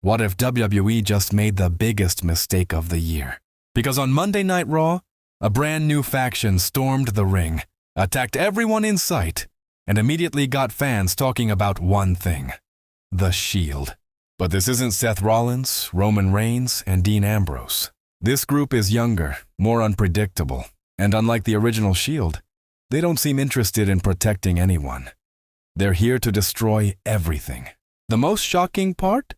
What if WWE just made the biggest mistake of the year? Because on Monday Night Raw, a brand new faction stormed the ring, attacked everyone in sight, and immediately got fans talking about one thing: The Shield. But this isn't Seth Rollins, Roman Reigns, and Dean Ambrose. This group is younger, more unpredictable, and unlike the original Shield, they don't seem interested in protecting anyone. They're here to destroy everything. The most shocking part?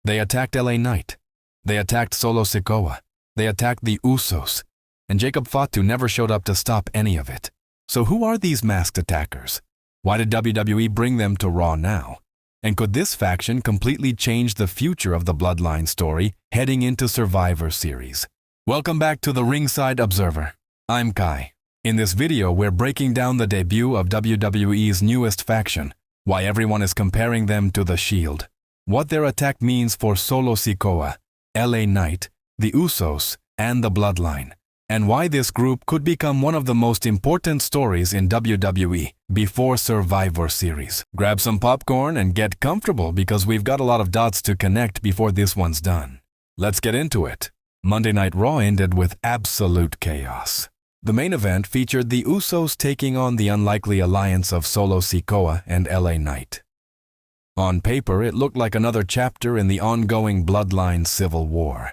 They attacked LA Knight. They attacked Solo Sikoa. They attacked the Usos. And Jacob Fatu never showed up to stop any of it. So who are these masked attackers? Why did WWE bring them to Raw now? And could this faction completely change the future of the Bloodline story heading into Survivor Series? Welcome back to the Ringside Observer. I'm Kai. In this video, we're breaking down the debut of WWE's newest faction, why everyone is comparing them to The Shield, what their attack means for Solo Sikoa, LA Knight, the Usos, and the Bloodline, and why this group could become one of the most important stories in WWE before Survivor Series. Grab some popcorn and get comfortable because we've got a lot of dots to connect before this one's done. Let's get into it. Monday Night Raw ended with absolute chaos. The main event featured the Usos taking on the unlikely alliance of Solo Sikoa and LA Knight. On paper, it looked like another chapter in the ongoing Bloodline civil war.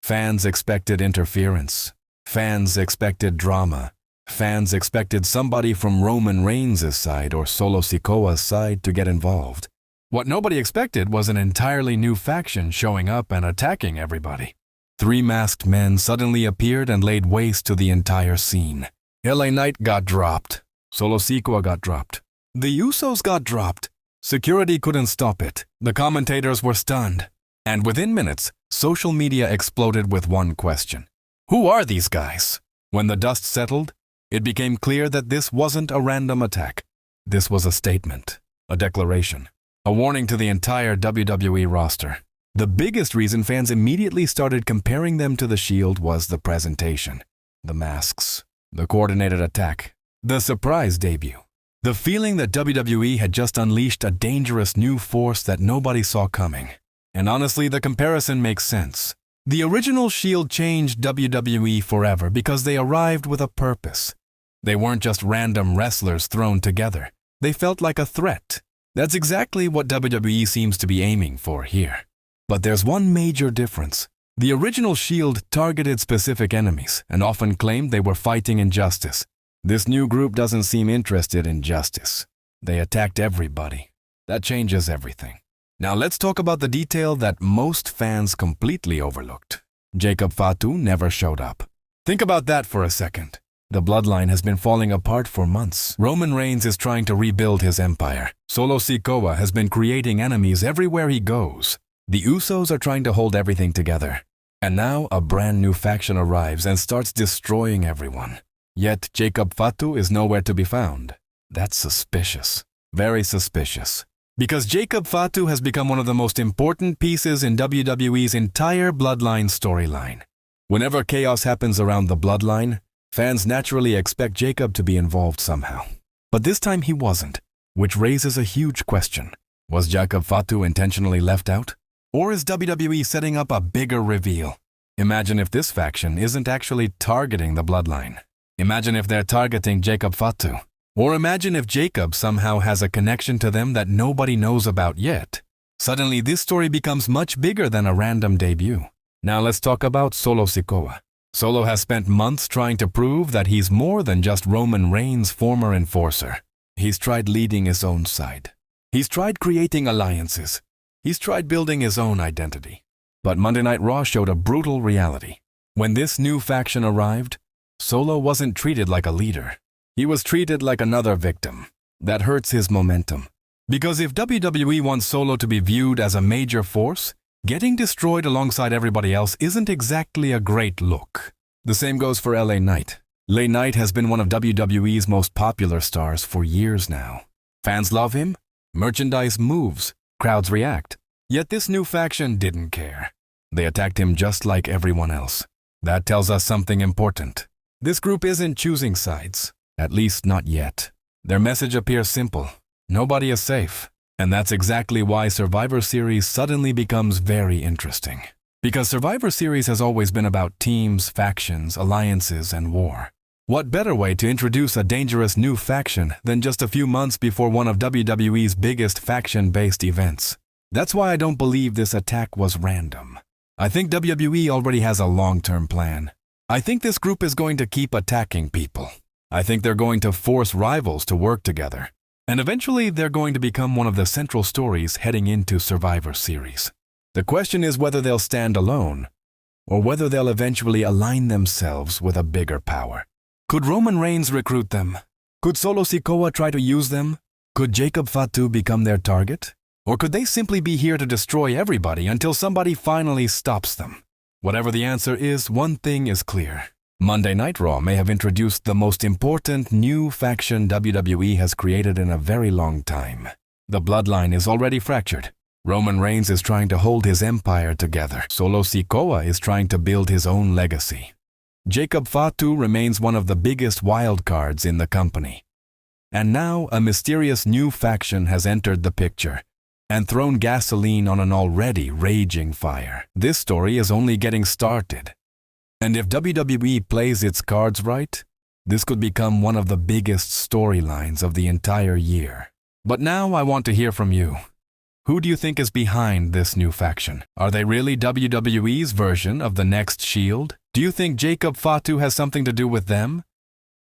Fans expected interference. Fans expected drama. Fans expected somebody from Roman Reigns' side or Solo Sikoa's side to get involved. What nobody expected was an entirely new faction showing up and attacking everybody. 3 masked men suddenly appeared and laid waste to the entire scene. LA Knight got dropped. Solo Sikoa got dropped. The Usos got dropped. Security couldn't stop it. The commentators were stunned. And within minutes, social media exploded with one question: who are these guys? When the dust settled, it became clear that this wasn't a random attack. This was a statement, a declaration, a warning to the entire WWE roster. The biggest reason fans immediately started comparing them to The Shield was the presentation, the masks, the coordinated attack, the surprise debut, the feeling that WWE had just unleashed a dangerous new force that nobody saw coming. And honestly, the comparison makes sense. The original Shield changed WWE forever because they arrived with a purpose. They weren't just random wrestlers thrown together. They felt like a threat. That's exactly what WWE seems to be aiming for here. But there's one major difference. The original Shield targeted specific enemies and often claimed they were fighting injustice. This new group doesn't seem interested in justice. They attacked everybody. That changes everything. Now let's talk about the detail that most fans completely overlooked. Jacob Fatu never showed up. Think about that for a second. The Bloodline has been falling apart for months. Roman Reigns is trying to rebuild his empire. Solo Sikoa has been creating enemies everywhere he goes. The Usos are trying to hold everything together. And now a brand new faction arrives and starts destroying everyone. Yet Jacob Fatu is nowhere to be found. That's suspicious. Very suspicious. Because Jacob Fatu has become one of the most important pieces in WWE's entire Bloodline storyline. Whenever chaos happens around the Bloodline, fans naturally expect Jacob to be involved somehow. But this time he wasn't, which raises a huge question. Was Jacob Fatu intentionally left out? Or is WWE setting up a bigger reveal? Imagine if this faction isn't actually targeting the Bloodline. Imagine if they're targeting Jacob Fatu. Or imagine if Jacob somehow has a connection to them that nobody knows about yet. Suddenly, this story becomes much bigger than a random debut. Now let's talk about Solo Sikoa. Solo has spent months trying to prove that he's more than just Roman Reigns' former enforcer. He's tried leading his own side. He's tried creating alliances. He's tried building his own identity. But Monday Night Raw showed a brutal reality. When this new faction arrived, Solo wasn't treated like a leader. He was treated like another victim. That hurts his momentum. Because if WWE wants Solo to be viewed as a major force, getting destroyed alongside everybody else isn't exactly a great look. The same goes for LA Knight. LA Knight has been one of WWE's most popular stars for years now. Fans love him. Merchandise moves. Crowds react. Yet this new faction didn't care. They attacked him just like everyone else. That tells us something important. This group isn't choosing sides. At least not yet. Their message appears simple. Nobody is safe. And that's exactly why Survivor Series suddenly becomes very interesting. Because Survivor Series has always been about teams, factions, alliances, and war. What better way to introduce a dangerous new faction than just a few months before one of WWE's biggest faction-based events? That's why I don't believe this attack was random. I think WWE already has a long-term plan. I think this group is going to keep attacking people. I think they're going to force rivals to work together. And eventually they're going to become one of the central stories heading into Survivor Series. The question is whether they'll stand alone, or whether they'll eventually align themselves with a bigger power. Could Roman Reigns recruit them? Could Solo Sikoa try to use them? Could Jacob Fatu become their target? Or could they simply be here to destroy everybody until somebody finally stops them? Whatever the answer is, one thing is clear. Monday Night Raw may have introduced the most important new faction WWE has created in a very long time. The Bloodline is already fractured. Roman Reigns is trying to hold his empire together. Solo Sikoa is trying to build his own legacy. Jacob Fatu remains one of the biggest wildcards in the company. And now a mysterious new faction has entered the picture and thrown gasoline on an already raging fire. This story is only getting started. And if WWE plays its cards right, this could become one of the biggest storylines of the entire year. But now I want to hear from you. Who do you think is behind this new faction? Are they really WWE's version of the next Shield? Do you think Jacob Fatu has something to do with them?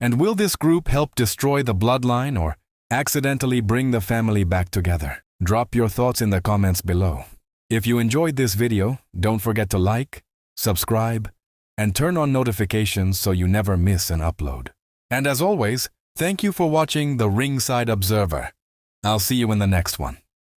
And will this group help destroy the Bloodline or accidentally bring the family back together? Drop your thoughts in the comments below. If you enjoyed this video, don't forget to like, subscribe, and turn on notifications so you never miss an upload. And as always, thank you for watching The Ringside Observer. I'll see you in the next one.